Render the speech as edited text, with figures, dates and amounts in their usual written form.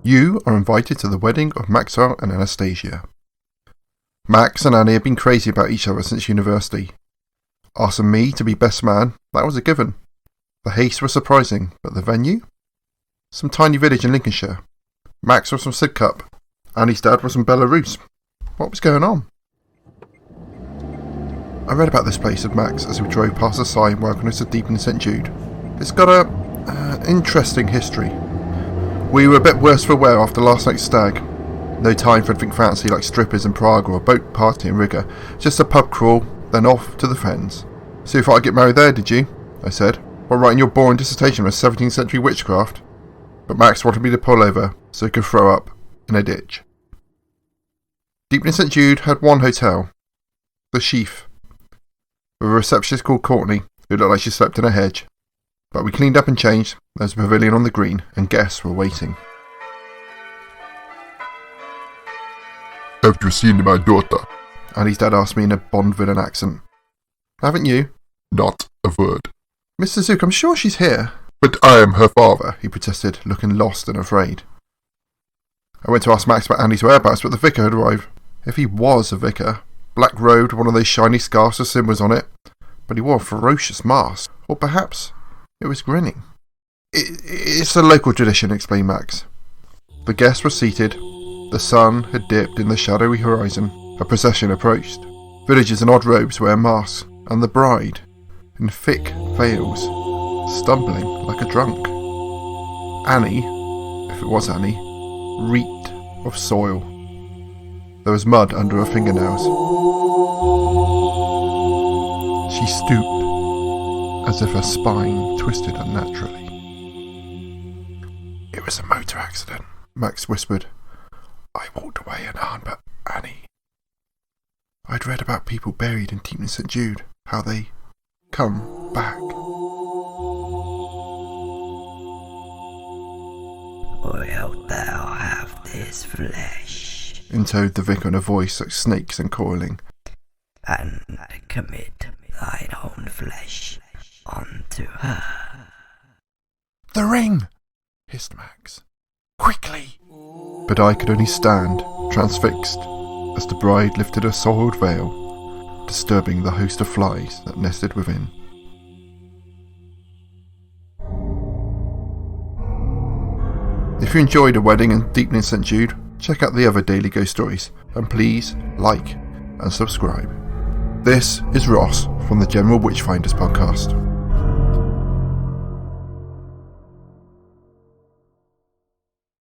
You are invited to the wedding of Maxwell and Anastasia. Max and Annie have been crazy about each other since university. Asking me to be best man, that was a given. The haste was surprising, but the venue? Some tiny village in Lincolnshire. Max was from Sidcup. Annie's dad was from Belarus. What was going on? I read about this place with Max as we drove past the sign welcoming us to Deeping St Jude. It's got a interesting history. We were a bit worse for wear after last night's stag. No time for anything fancy like strippers in Prague or a boat party in Riga. Just a pub crawl, then off to the fens. So you thought I'd get married there, did you? I said, while writing your boring dissertation on 17th century witchcraft. But Max wanted me to pull over so he could throw up in a ditch. Deeping St Jude had one hotel, the Sheaf, with a receptionist called Courtney, who looked like she slept in a hedge. But we cleaned up and changed, there was a pavilion on the green, and guests were waiting. Have you seen my daughter? Annie's dad asked me in a Bond villain accent. Haven't you? Not a word. Mr. Zook, I'm sure she's here. But I am her father, He protested, looking lost and afraid. I went to ask Max about Annie's whereabouts, but the vicar had arrived. If he was a vicar, black robe, one of those shiny scarves with symbols on it, but he wore a ferocious mask, or perhaps it was grinning. It's a local tradition, explained Max. The guests were seated, the sun had dipped in the shadowy horizon, a procession approached. Villagers in odd robes wear masks, and the bride, in thick veils, stumbling like a drunk. Annie, if it was Annie, reeked of soil. There was mud under her fingernails. She stooped, as if her spine twisted unnaturally. It was a motor accident, Max whispered. I walked away unharmed, but Annie... I'd read about people buried in Deeping St Jude, how they come back. Wilt thou have this flesh? Intoned the vicar in a voice like snakes uncoiling. And commit thine own flesh unto her. The ring! Hissed Max. Quickly! But I could only stand, transfixed, as the bride lifted her soiled veil, disturbing the host of flies that nested within. If you enjoyed A Wedding in Deeping St Jude, check out the other Daily Ghost Stories, and please like and subscribe. This is Ross from the General Witchfinders podcast.